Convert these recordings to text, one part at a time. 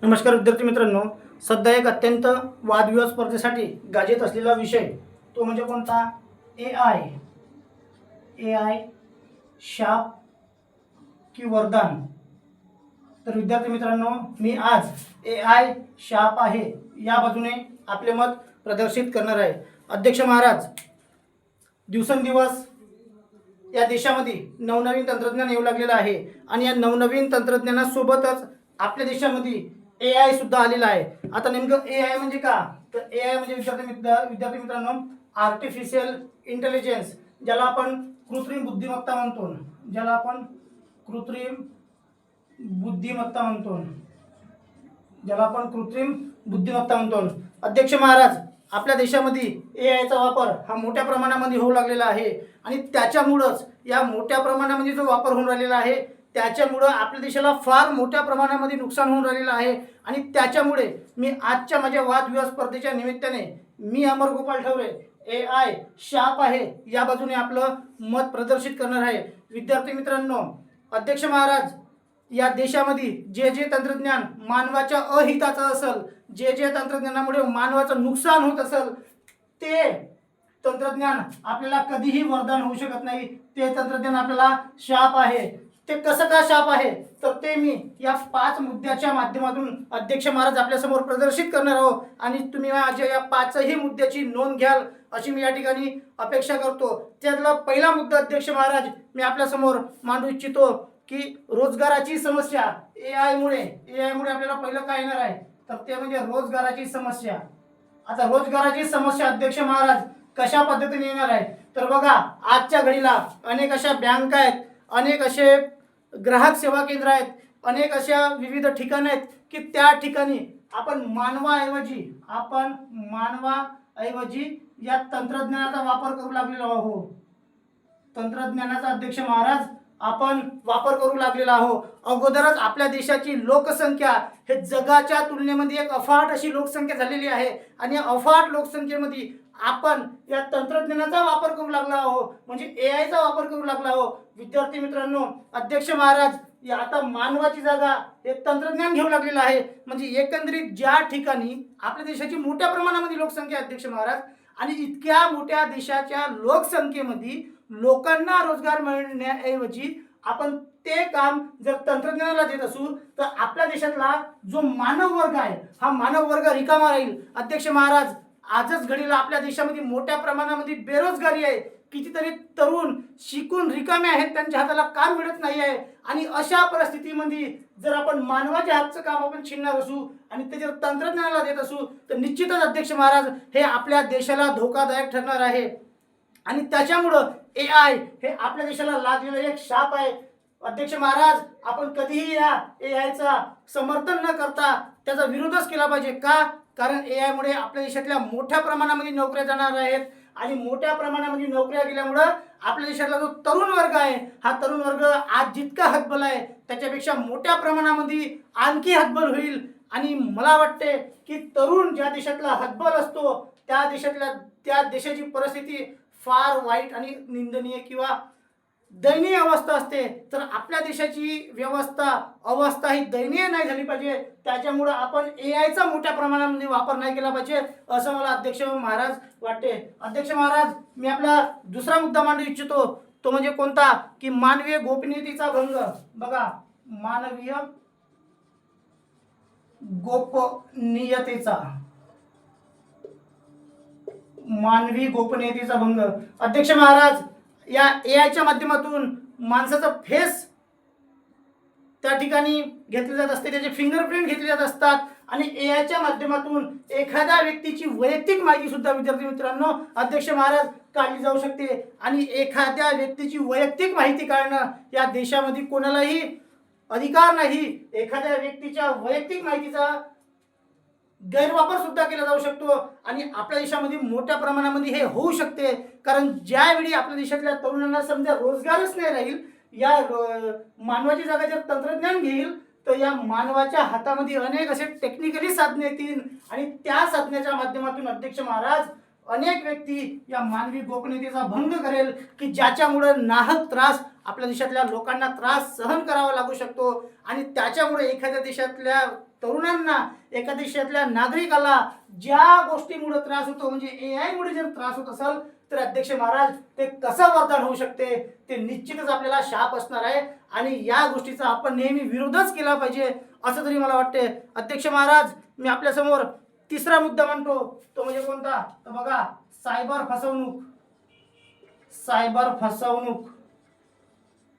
नमस्कार विद्यार्थी मित्रांनो, सध्या एक अत्यंत वादविवाद स्पर्धेसाठी गाजत असलेला विषय तो म्हणजे कोणता? AI. AI शाप की वरदान? तर विद्यार्थी मित्रांनो, मी आज AI शाप आहे या बाजूने आपले मत प्रदर्शित करणार आहे. अध्यक्ष महाराज, दिवसेंदिवस या देशामध्ये नवनवीन तंत्रज्ञान येऊ लागलेलं आहे आणि या नवनवीन तंत्रज्ञानासोबतच आपल्या देशामध्ये AI सुद्धा आलेला आहे. आता नेमकं AI म्हणजे का? तर AI म्हणजे विद्यार्थी मित्रांनो, आर्टिफिशियल इंटेलिजन्स, ज्याला आपण कृत्रिम बुद्धिमत्ता म्हणतो. ज्याला आपण कृत्रिम बुद्धिमत्ता म्हणतो. अध्यक्ष महाराज, आपल्या देशामध्ये AIचा वापर हा मोठ्या प्रमाणामध्ये होऊ लागलेला आहे आणि त्याच्यामुळंच या मोठ्या प्रमाणामध्ये जो वापर होऊन राहिलेला आहे त्याच्यामुळं आपल्या देशाला फार मोठ्या प्रमाणामध्ये नुकसान होऊन राहिलेलं आहे. आणि त्याच्यामुळे मी आजच्या माझ्या वादविवाद स्पर्धेच्या निमित्ताने मी अमर गोपाल ठवरे AI शाप आहे या बाजूने आपलं मत प्रदर्शित करणार आहे. विद्यार्थी मित्रांनो, अध्यक्ष महाराज, या देशामध्ये जे जे तंत्रज्ञान मानवाच्या अहिताचं असेल, जे जे तंत्रज्ञानामुळे मानवाचं नुकसान होत असेल, ते तंत्रज्ञान आपल्याला कधीही वरदान होऊ शकत नाही. ते तंत्रज्ञान आपल्याला शाप आहे. ते कसं का शाप आहे तर ते मी या 5 मुद्द्याच्या माध्यमातून अध्यक्ष महाराज आपल्यासमोर प्रदर्शित करणार आहोत आणि तुम्ही माझ्या या 5ही मुद्द्याची नोंद घ्याल अशी मी या ठिकाणी अपेक्षा करतो. त्यातला पहिला मुद्दा अध्यक्ष महाराज मी आपल्यासमोर मांडू इच्छितो की रोजगाराची समस्या. AI मुळे आपल्याला पहिलं काय येणार आहे तर ते म्हणजे रोजगाराची समस्या. आता रोजगाराची समस्या अध्यक्ष महाराज कशा पद्धतीने येणार आहे तर बघा, आजच्या घडीला अनेक अशा बँक आहेत, अनेक असे ग्राहक सेवा केंद्र आहेत, अनेक अशा विविध ठिकाणं आहेत की त्या ठिकाणी आपण मानवाऐवजी या तंत्रज्ञानाचा वापर करू लागलेलो आहोत. तंत्रज्ञानाचा अध्यक्ष महाराज आपण वापर करू लागलेला आहोत. अगोदरच आपल्या देशाची लोकसंख्या हे जगाच्या तुलनेमध्ये एक अफाट अशी लोकसंख्या झालेली आहे आणि या अफाट लोकसंख्येमध्ये आपण या तंत्रज्ञानाचा वापर करू लागला आहोत, म्हणजे AIचा वापर करू लागला आहोत. विद्यार्थी मित्रांनो, अध्यक्ष महाराज, या आता मानवाची जागा हे तंत्रज्ञान घेऊ लागलेलं आहे. म्हणजे एकंदरीत ज्या ठिकाणी आपल्या देशाची मोठ्या प्रमाणामध्ये लोकसंख्या अध्यक्ष महाराज आणि इतक्या मोठ्या देशाच्या लोकसंख्येमध्ये लोकांना रोजगार मिळण्याऐवजी आपण ते काम जर तंत्रज्ञानाला देत असू तर आपल्या देशातला जो मानव वर्ग आहे हा मानव वर्ग रिकामा राहील. अध्यक्ष महाराज, आजच घडीला आपल्या देशामध्ये मोठ्या प्रमाणामध्ये बेरोजगारी आहे. कितीतरी तरुण शिकून रिकामे आहेत, त्यांच्या हाताला काम मिळत नाही आहे आणि अशा परिस्थितीमध्ये जर आपण मानवाच्या हातचं काम आपण छिनणार असू आणि ते जर तंत्रज्ञानाला देत असू तर निश्चितच अध्यक्ष महाराज हे आपल्या देशाला धोकादायक ठरणार आहे. आणि त्याच्यामुळं AI हे आपल्या देशाला लागलेलं एक शाप आहे. अध्यक्ष महाराज, आपण कधीही या AIचा समर्थन न करता त्याचा विरोधच केला पाहिजे. का? कारण AI मुळे आपल्या देशातल्या मोठ्या प्रमाणामध्ये नोकऱ्या जाणार आहेत आणि मोठ्या प्रमाणामध्ये नोकऱ्या गेल्यामुळं आपल्या देशातला जो तरुण वर्ग आहे हा तरुण वर्ग आज जितका हतबल आहे त्याच्यापेक्षा मोठ्या प्रमाणामध्ये आणखी हतबल होईल. आणि मला वाटते की तरुण ज्या देशातला हतबल असतो त्या देशाची परिस्थिती फार वाईट आणि निंदनीय किंवा दयनीय अवस्था असते. तर आपल्या देशाची अवस्था ही दयनीय नाही झाली पाहिजे. त्याच्यामुळं आपण AIचा मोठ्या प्रमाणामध्ये वापर नाही केला पाहिजे असं मला अध्यक्ष महाराज वाटते. अध्यक्ष महाराज, मी आपला दुसरा मुद्दा मांडू इच्छितो, तो म्हणजे कोणता की मानवीय गोपनीयतेचा भंग. बघा, मानवी गोपनीयतेचा भंग. अध्यक्ष महाराज, या AIच्या माध्यमातून माणसाचा फेस त्या ठिकाणी घेतले जात असते, त्याचे फिंगरप्रिंट घेतले जात असतात आणि AIच्या माध्यमातून एखाद्या व्यक्तीची वैयक्तिक माहिती सुद्धा विद्यार्थी मित्रांनो अध्यक्ष महाराज काढली जाऊ शकते. आणि एखाद्या व्यक्तीची वैयक्तिक माहिती काढणं या देशामध्ये कोणालाही अधिकार नाही. एखाद्या व्यक्तीच्या वैयक्तिक माहितीचा गैरवापर सुद्धा केला जाऊ शकतो आणि आपल्या देशामध्ये मोठ्या प्रमाणामध्ये हे होऊ शकते. कारण ज्यावेळी आपल्या देशातल्या तरुणांना समजा रोजगारच नाही राहील, या मानवाची जागा जर तंत्रज्ञान घेईल तर या मानवाच्या हातामध्ये अनेक असे टेक्निकली साधने येतील आणि त्या साधण्याच्या माध्यमातून अध्यक्ष महाराज अनेक व्यक्ती या मानवी गोपनीयतेचा भंग करेल की ज्याच्यामुळे नाहक त्रास आपल्या देशातल्या लोकांना त्रास सहन करावा लागू शकतो आणि त्याच्यामुळे एखाद्या देशातल्या तरुणांना, एका देशातल्या नागरिकाला ज्या गोष्टीमुळे त्रास होतो, म्हणजे AI मुळे जर त्रास होत असेल तर अध्यक्ष महाराज ते कसं वरदान होऊ शकते, ते निश्चितच आपल्याला शाप असणार आहे आणि या गोष्टीचा आपण नेहमी विरोधच केला पाहिजे असं तरी मला वाटते. अध्यक्ष महाराज, मी आपल्यासमोर तिसरा मुद्दा मांडतो, तो म्हणजे कोणता, तर बघा, सायबर फसवणूक. सायबर फसवणूक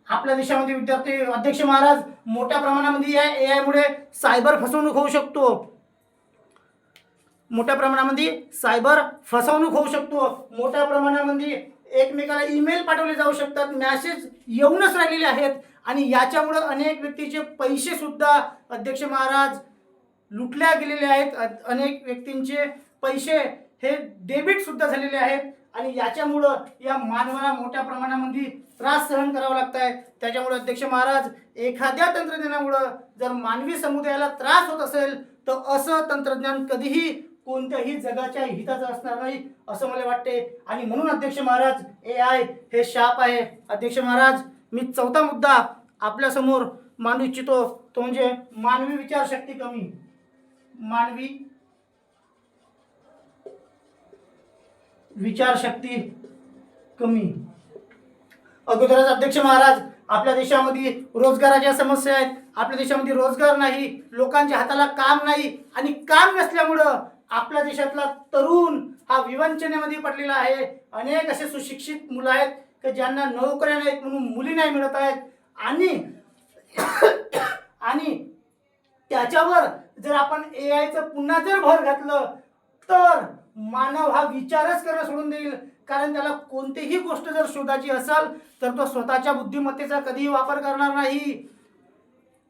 आपल्या देशामध्ये विद्यार्थी, अध्यक्ष महाराज, मोठ्या प्रमाणामध्ये या AI मुळे सायबर फसवणूक होऊ शकतो. मोठ्या प्रमाणामध्ये सायबर फसवणूक होऊ शकतो. मोठ्या प्रमाणामध्ये एकमेकाला ईमेल पाठवले जाऊ शकतात, मॅसेज येऊनच राहिलेले आहेत आणि याच्यामुळे अनेक व्यक्तीचे पैसे सुद्धा अध्यक्ष महाराज लुटल्या गेलेले आहेत. अनेक व्यक्तींचे पैसे हे डेबिट सुद्धा झालेले आहेत आणि याच्यामुळं या मानवाला मोठ्या प्रमाणामध्ये त्रास सहन करावा लागत आहे. त्याच्यामुळे अध्यक्ष महाराज, एखाद्या तंत्रज्ञानामुळं जर मानवी समुदायाला त्रास होत असेल तर असं तंत्रज्ञान कधीही कोणत्याही जगाच्या हिताचं असणार नाही असं मला वाटते. आणि म्हणून अध्यक्ष महाराज, AI हे शाप आहे. अध्यक्ष महाराज, मी चौथा मुद्दा आपल्यासमोर मांडू इच्छितो, तो म्हणजे मानवी विचारशक्ती कमी. मानवी विचारशक्ती कमी. अगोदरच अध्यक्ष महाराज, आपल्या देशामध्ये रोजगाराच्या समस्या आहेत. आपल्या देशामध्ये रोजगार नाही, लोकांच्या हाताला काम नाही आणि काम नसल्यामुळं आपल्या देशातला तरुण हा विवंचनेमध्ये पडलेला आहे. अनेक असे सुशिक्षित मुलं आहेत की ज्यांना नोकऱ्या नाहीत म्हणून मुली नाही मिळत आहेत आणि त्याच्यावर जर आपण AIचं पुन्हा जर भर घातलं तर मानव हा विचारच करणं सोडून देईल. कारण त्याला कोणतीही गोष्ट जर शोधायची असेल तर तो स्वतःच्या बुद्धिमत्तेचा कधीही वापर करणार नाही,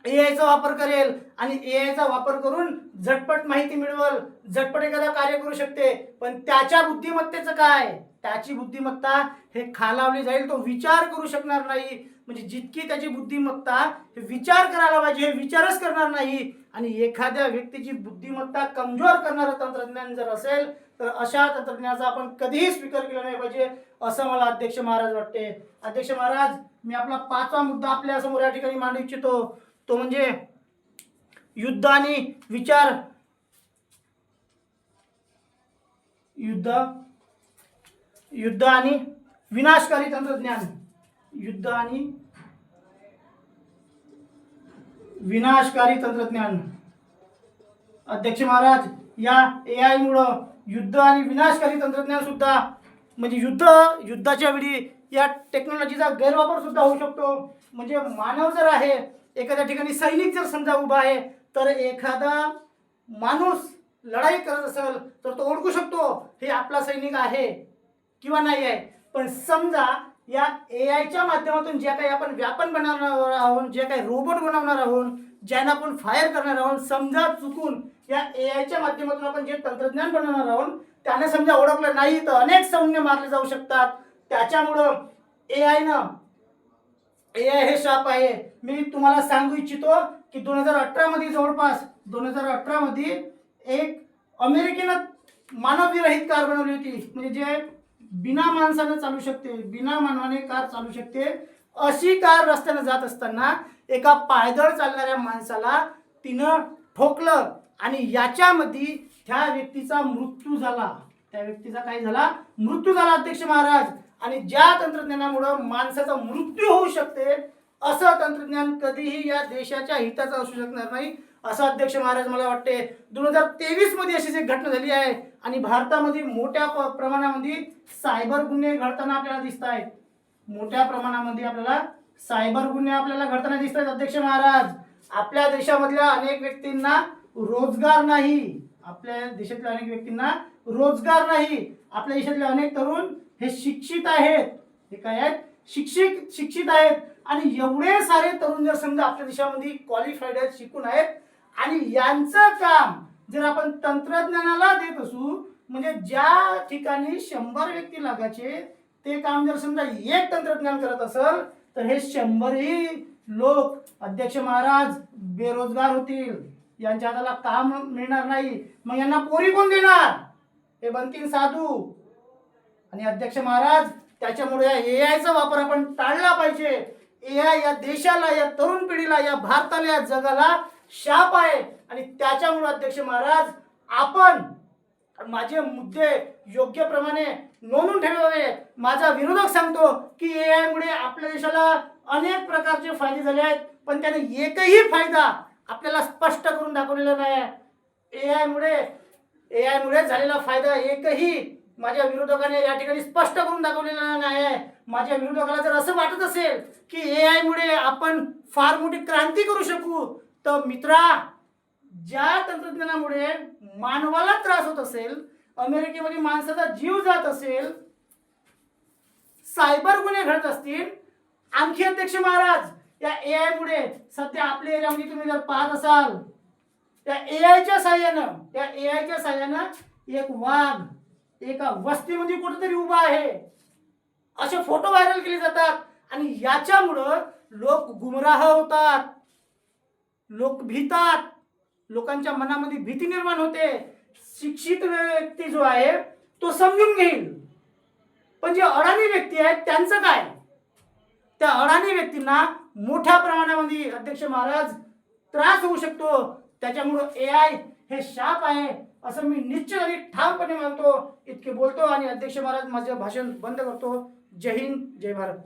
AIचा वापर करेल आणि AIचा वापर करून झटपट माहिती मिळवल, झटपट एखादा कार्य करू शकते. पण त्याच्या बुद्धिमत्तेचं काय, त्याची बुद्धिमत्ता हे खालावली जाईल, तो विचार करू शकणार नाही. म्हणजे जितकी त्याची बुद्धिमत्ता हे विचार करायला पाहिजे हे विचारच करणार नाही. आणि एखाद्या व्यक्तीची बुद्धिमत्ता कमजोर करणारं तंत्रज्ञान जर असेल तर अशा तंत्रज्ञानाचा आपण कधीही स्वीकार केला नाही पाहिजे असं मला अध्यक्ष महाराज वाटते. अध्यक्ष महाराज, मी आपला पाचवा मुद्दा आपल्या समोर या ठिकाणी मांडू इच्छितो, तो म्हणजे युद्ध आणि विचार. युद्ध आणि विनाशकारी तंत्रज्ञान. युद्ध आणि विनाशकारी तंत्रज्ञान. अध्यक्ष महाराज, या AI मुळे युद्ध आणि विनाशकारी तंत्रज्ञान सुद्धा, म्हणजे युद्धाच्या वेळी या टेक्नॉलॉजीचा गैरवापर सुद्धा होऊ शकतो. म्हणजे मानव जर आहे, एखाद्या ठिकाणी सैनिक जर समजा उभा आहे तर एखादा माणूस लढाई करत असेल तर तो ओळखू शकतो हे आपला सैनिक आहे किंवा नाही आहे. पण समजा या AIच्या माध्यमातून जे काही आपण व्यापन बनवणार आहोत, जे काही रोबोट बनवणार आहोत, ज्यांना आपण फायर करणार आहोत, समजा चुकून या AIच्या माध्यमातून आपण जे तंत्रज्ञान बनवणार आहोत त्याने समजा ओळखलं नाही तर अनेक सैन्य मारले जाऊ शकतात. त्याच्यामुळं AI हे शाप आहे. मी तुम्हाला सांगू इच्छितो की 2018 मध्ये जवळपास 2018 मध्ये एक अमेरिकेनं मानवविरहित कार बनवली होती, म्हणजे जे बिना माणसाने चालू शकते, बिना मानवाने कार चालू शकते अशी कार रस्त्याने जात असताना एका पायदळ चालणाऱ्या माणसाला तिनं ठोकलं आणि याच्यामध्ये त्या व्यक्तीचा मृत्यू झाला. त्या व्यक्तीचा काय झाला, मृत्यू झाला अध्यक्ष महाराज. आणि ज्या तंत्रज्ञानामुळे माणसाचा मृत्यू होऊ शकते असं तंत्रज्ञान कधीही या देशाच्या हिताचं असू शकणार नाही असं अध्यक्ष महाराज मला वाटते. 2023 मध्ये अशीच एक घटना झाली आहे आणि भारतामध्ये मोठ्या प्रमाणामध्ये सायबर गुन्हे घडताना आपल्याला दिसत आहेत. मोठ्या प्रमाणामध्ये आपल्याला सायबर गुन्हे आपल्याला घडताना दिसत आहेत. अध्यक्ष महाराज, आपल्या देशामधल्या अनेक व्यक्तींना रोजगार नाही. आपल्या देशातल्या अनेक व्यक्तींना रोजगार नाही. आपल्या देशातले अनेक तरुण हे शिक्षित आहेत. हे काय आहेत, शिक्षित आहेत. आणि एवढे सारे तरुण जर समजा आपल्या देशामध्ये क्वालिफाईड आहेत, शिकून आहेत आणि यांचं काम जर आपण तंत्रज्ञानाला देत असू, म्हणजे ज्या ठिकाणी 100 व्यक्ती लागायचे ते काम जर समजा एक तंत्रज्ञान करत असेल तर हे 100ही लोक अध्यक्ष महाराज बेरोजगार होतील, यांच्या हाताला काम मिळणार नाही. मग यांना पोरी कोण देणार, हे बनतील साधू. आणि अध्यक्ष महाराज, त्याच्यामुळे AIचा वापर आपण टाळला पाहिजे. AI या देशाला, या तरुण पिढीला, या भारताला, या जगाला शाप आहे आणि त्याच्यामुळे अध्यक्ष महाराज आपण माझे मुद्दे योग्य प्रमाणे नोंदून ठेवावे. माझा विरोधक सांगतो की AI मुळे आपल्या देशाला अनेक प्रकारचे फायदे झाले आहेत, पण त्याने एकही फायदा आपल्याला स्पष्ट करून दाखवलेला नाही. AI मुळे झालेला फायदा एकही माझ्या विरोधकाने या ठिकाणी स्पष्ट करून दाखवलेला नाही आहे. माझ्या विरोधकाला जर असं वाटत असेल की AI मुळे आपण फार मोठी क्रांती करू शकू, तर मित्रा, ज्या तंत्रज्ञानामुळे मानवाला त्रास होत असेल, अमेरिकेमध्ये माणसाचा जीव जात असेल, सायबर गुन्हे घडत असतील, आणखी अध्यक्ष महाराज या AI मुळे सध्या आपल्या एरियामध्ये तुम्ही जर पाहत असाल, त्या एआयच्या साह्यानं एक वाघ एका वस्तीमध्ये कुठेतरी उभा आहे असे फोटो व्हायरल केले जातात आणि याच्यामुळं लोक गुमराह होतात, लोक भीतात, लोकांच्या मनामध्ये भीती निर्माण होते. शिक्षित व्यक्ती जो आहे तो समजून घेईल, पण जे अडाणी व्यक्ती आहेत त्यांचं काय? त्या अडाणी व्यक्तींना मोठ्या प्रमाणामध्ये अध्यक्ष महाराज त्रास होऊ शकतो. त्याच्यामुळं AI हे शाप आहे असं मी निश्चित आणि ठामपणे मानतो. इतके बोलतो आणि अध्यक्ष महाराज माझे भाषण बंद करतो. जय हिंद, जय भारत.